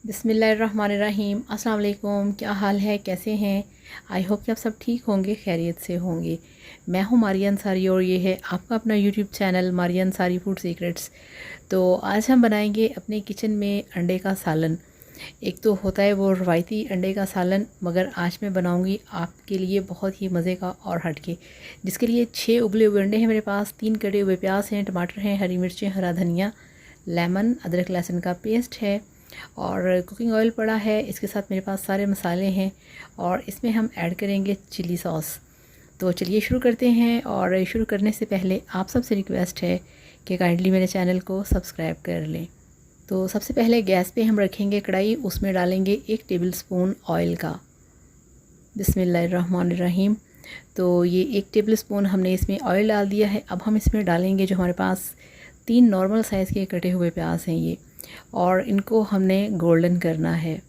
बिस्मिल्लाहिर्रहमानिर्रहीम। अस्सलाम वालेकुम। क्या हाल है, कैसे हैं? आई होप कि आप सब ठीक होंगे, खैरियत से होंगे। मैं हूँ मारिया अंसारी और ये है आपका अपना YouTube channel Maria Ansari food secrets. तो आज हम बनाएंगे अपने किचन में अंडे का सालन। एक तो होता है वो रवायती अंडे का सालन, मगर आज मैं बनाऊंगी आपके लिए बहुत ही मज़े का और हटके, जिसके लिए 6 उबले हुए अंडे हैं मेरे पास, 3 कटे हुए प्याज हैं, टमाटर हैं, हरी मिर्चें, हरा धनिया, लेमन, अदरक लहसुन का पेस्ट है और कुकिंग ऑयल पड़ा है। इसके साथ मेरे पास सारे मसाले हैं और इसमें हम ऐड करेंगे चिली सॉस। तो चलिए शुरू करते हैं। और शुरू करने से पहले आप सबसे रिक्वेस्ट है कि काइंडली मेरे चैनल को सब्सक्राइब कर लें। तो सबसे पहले गैस पे हम रखेंगे कढ़ाई, उसमें डालेंगे 1 टेबल स्पून ऑयल का। बिस्मिल्लाहिर्रहमानिर्रहीम। तो ये 1 टेबल स्पून हमने इसमें ऑयल डाल दिया है। अब हम इसमें डालेंगे जो हमारे पास 3 नॉर्मल साइज़ के कटे हुए प्याज हैं ये, और इनको हमने गोल्डन करना है।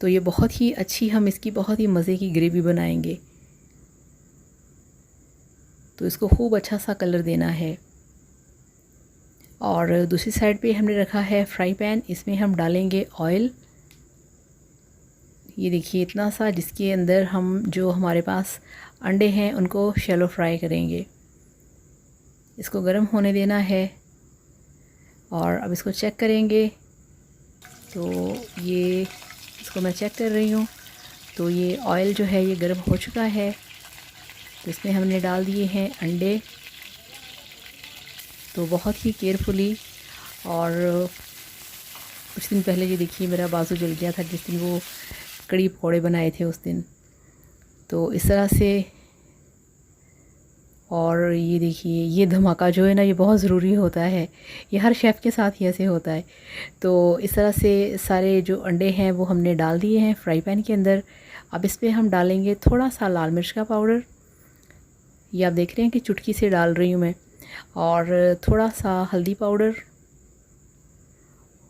तो ये बहुत ही अच्छी, हम इसकी बहुत ही मज़े की ग्रेवी बनाएंगे। तो इसको खूब अच्छा सा कलर देना है। और दूसरी साइड पे हमने रखा है फ्राई पैन, इसमें हम डालेंगे ऑयल। ये देखिए इतना सा, जिसके अंदर हम जो हमारे पास अंडे हैं उनको शैलो फ्राई करेंगे। इसको गर्म होने देना है और अब इसको चेक करेंगे। तो ये इसको मैं चेक कर रही हूँ। तो ये ऑयल जो है ये गर्म हो चुका है। तो इसमें हमने डाल दिए हैं अंडे। तो बहुत ही केयरफुली, और कुछ दिन पहले ये देखिए मेरा बाजू जल गया था जिस दिन वो कड़ी पकौड़े बनाए थे उस दिन। तो इस तरह से, और ये देखिए ये धमाका जो है ना, ये बहुत ज़रूरी होता है। ये हर शेफ़ के साथ ही ऐसे होता है। तो इस तरह से सारे जो अंडे हैं वो हमने डाल दिए हैं फ्राई पैन के अंदर। अब इस पर हम डालेंगे थोड़ा सा लाल मिर्च का पाउडर। ये आप देख रहे हैं कि चुटकी से डाल रही हूँ मैं। और थोड़ा सा हल्दी पाउडर,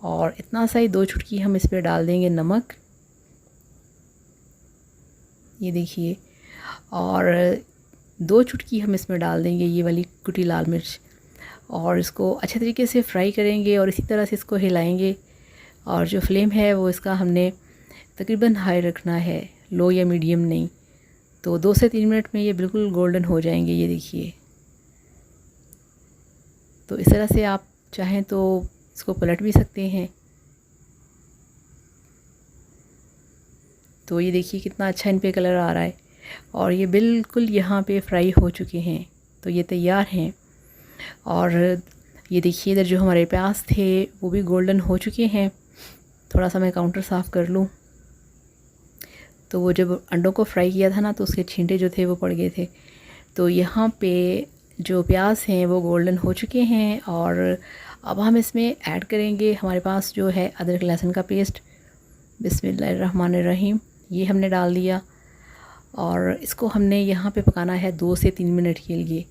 और इतना सा ही 2 चुटकी हम इस पर डाल देंगे नमक। ये देखिए, और 2 चुटकी हम इसमें डाल देंगे ये वाली कुटी लाल मिर्च। और इसको अच्छे तरीके से फ्राई करेंगे और इसी तरह से इसको हिलाएंगे। और जो फ्लेम है वो इसका हमने तकरीबन हाई रखना है, लो या मीडियम नहीं। तो 2 से 3 मिनट में ये बिल्कुल गोल्डन हो जाएंगे। ये देखिए, तो इस तरह से आप चाहें तो इसको पलट भी सकते हैं। तो ये देखिए कितना अच्छा इन पे कलर आ रहा है और ये बिल्कुल यहाँ पे फ्राई हो चुके हैं। तो ये तैयार हैं। और ये देखिए इधर जो हमारे प्याज थे वो भी गोल्डन हो चुके हैं। थोड़ा सा मैं काउंटर साफ़ कर लूँ। तो वो जब अंडों को फ्राई किया था ना, तो उसके छींटे जो थे वो पड़ गए थे। तो यहाँ पे जो प्याज हैं वो गोल्डन हो चुके हैं। और अब हम इसमें ऐड करेंगे हमारे पास जो है अदरक लहसुन का पेस्ट। बिस्मिल्लाहिर्रहमानिर्रहीम। ये हमने डाल दिया और इसको हमने यहाँ पे पकाना है 2 से 3 मिनट के लिए,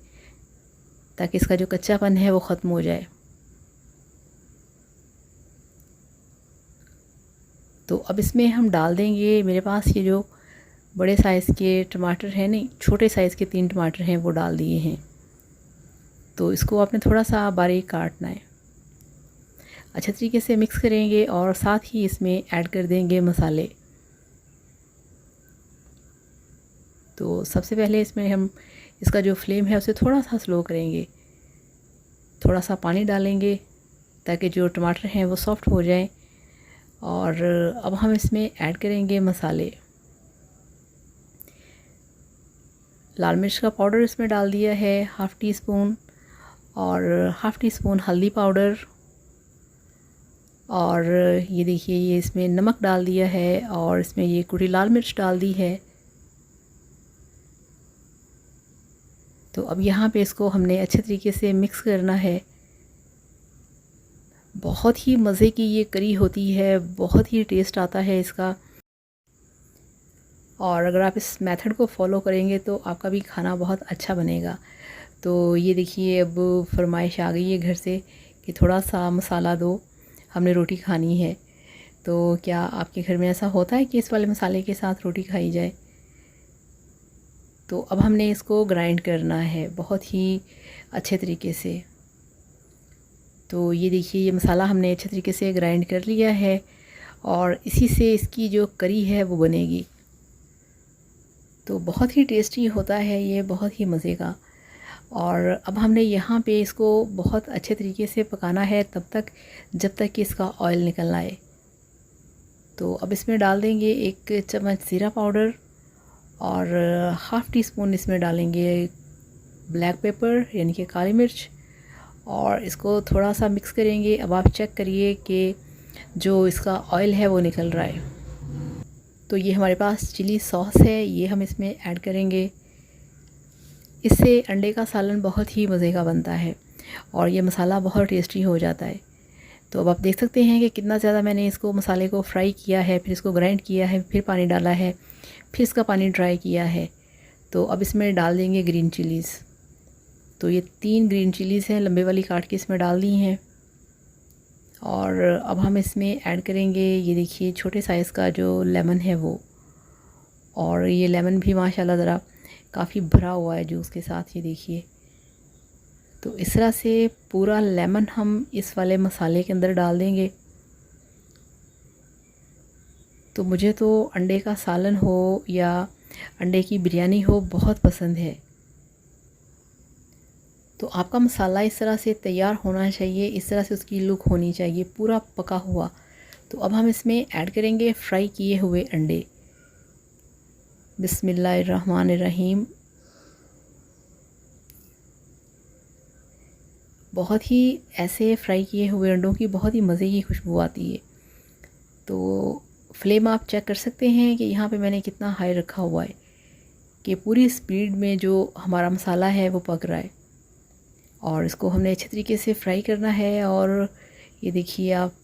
ताकि इसका जो कच्चापन है वो ख़त्म हो जाए। तो अब इसमें हम डाल देंगे, मेरे पास ये जो बड़े साइज़ के टमाटर हैं, नहीं छोटे साइज़ के 3 टमाटर हैं वो डाल दिए हैं। तो इसको आपने थोड़ा सा बारीक काटना है। अच्छे तरीके से मिक्स करेंगे और साथ ही इसमें ऐड कर देंगे मसाले। तो सबसे पहले इसमें हम इसका जो फ्लेम है उसे थोड़ा सा स्लो करेंगे। थोड़ा सा पानी डालेंगे ताकि जो टमाटर हैं वो सॉफ़्ट हो जाएं। और अब हम इसमें ऐड करेंगे मसाले। लाल मिर्च का पाउडर इसमें डाल दिया है 1/2 टी स्पून, और 1/2 टी स्पून हल्दी पाउडर। और ये देखिए ये इसमें नमक डाल दिया है और इसमें ये कुटी लाल मिर्च डाल दी है। तो अब यहाँ पे इसको हमने अच्छे तरीके से मिक्स करना है। बहुत ही मज़े की ये करी होती है, बहुत ही टेस्ट आता है इसका। और अगर आप इस मेथड को फॉलो करेंगे तो आपका भी खाना बहुत अच्छा बनेगा। तो ये देखिए अब फरमाइश आ गई है घर से कि थोड़ा सा मसाला दो, हमने रोटी खानी है। तो क्या आपके घर में ऐसा होता है कि इस वाले मसाले के साथ रोटी खाई जाए? तो अब हमने इसको ग्राइंड करना है बहुत ही अच्छे तरीके से। तो ये देखिए ये मसाला हमने अच्छे तरीके से ग्राइंड कर लिया है और इसी से इसकी जो करी है वो बनेगी। तो बहुत ही टेस्टी होता है ये, बहुत ही मज़े का। और अब हमने यहाँ पे इसको बहुत अच्छे तरीके से पकाना है तब तक जब तक कि इसका ऑयल निकल आए। तो अब इसमें डाल देंगे 1 चम्मच ज़ीरा पाउडर और हाफ़ टी स्पून इसमें डालेंगे ब्लैक पेपर यानी कि काली मिर्च, और इसको थोड़ा सा मिक्स करेंगे। अब आप चेक करिए कि जो इसका ऑयल है वो निकल रहा है। तो ये हमारे पास चिली सॉस है, ये हम इसमें ऐड करेंगे। इससे अंडे का सालन बहुत ही मज़े का बनता है और ये मसाला बहुत टेस्टी हो जाता है। तो अब आप देख सकते हैं कि कितना ज़्यादा मैंने इसको मसाले को फ्राई किया है, फिर इसको ग्राइंड किया है, फिर पानी डाला है, फिर इसका पानी ड्राई किया है। तो अब इसमें डाल देंगे ग्रीन चिलीज़। तो ये 3 ग्रीन चिलीज़ हैं, लंबे वाली काट के इसमें डाल दी हैं। और अब हम इसमें ऐड करेंगे, ये देखिए छोटे साइज़ का जो लेमन है वो, और ये लेमन भी माशाल्लाह ज़रा काफ़ी भरा हुआ है जूस के साथ, ये देखिए। तो इस तरह से पूरा लेमन हम इस वाले मसाले के अंदर डाल देंगे। तो मुझे तो अंडे का सालन हो या अंडे की बिरयानी हो बहुत पसंद है। तो आपका मसाला इस तरह से तैयार होना चाहिए, इस तरह से उसकी लुक होनी चाहिए, पूरा पका हुआ। तो अब हम इसमें ऐड करेंगे फ्राई किए हुए अंडे। बिस्मिल्लाहिर्रहमानिर्रहीम। बहुत ही ऐसे फ्राई किए हुए अंडों की बहुत ही मज़े की खुशबू आती है। तो फ्लेम आप चेक कर सकते हैं कि यहाँ पे मैंने कितना हाई रखा हुआ है कि पूरी स्पीड में जो हमारा मसाला है वो पक रहा है। और इसको हमने अच्छे तरीके से फ्राई करना है। और ये देखिए आप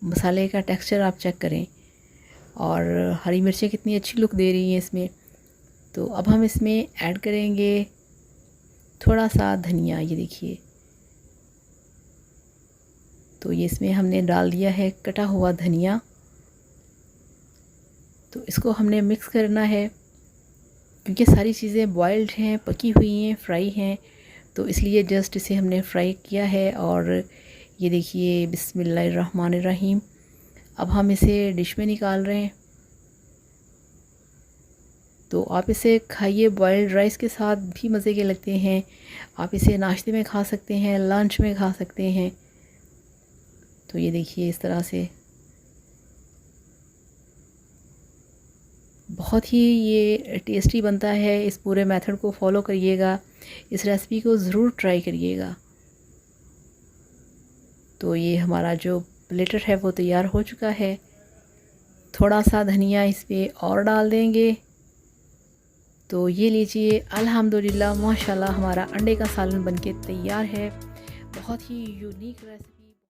मसाले का टेक्सचर आप चेक करें, और हरी मिर्चें कितनी अच्छी लुक दे रही हैं इसमें। तो अब हम इसमें ऐड करेंगे थोड़ा सा धनिया, ये देखिए। तो ये इसमें हमने डाल दिया है कटा हुआ धनिया। तो इसको हमने मिक्स करना है क्योंकि सारी चीज़ें बॉइल्ड हैं, पकी हुई हैं, फ्राई हैं, तो इसलिए जस्ट इसे हमने फ्राई किया है। और ये देखिए बिस्मिल्लाहिर्रहमानिर्रहीम। अब हम इसे डिश में निकाल रहे हैं। तो आप इसे खाइए, बॉइल्ड राइस के साथ भी मज़े के लगते हैं। आप इसे नाश्ते में खा सकते हैं, लंच में खा सकते हैं। तो ये देखिए इस तरह से बहुत ही ये टेस्टी बनता है। इस पूरे मेथड को फॉलो करिएगा, इस रेसिपी को ज़रूर ट्राई करिएगा। तो ये हमारा जो प्लेटर है वो तैयार हो चुका है। थोड़ा सा धनिया इस पे और डाल देंगे। तो ये लीजिए, अल्हम्दुलिल्लाह माशाल्लाह हमारा अंडे का सालन बनके तैयार है। बहुत ही यूनिक रेसिपी।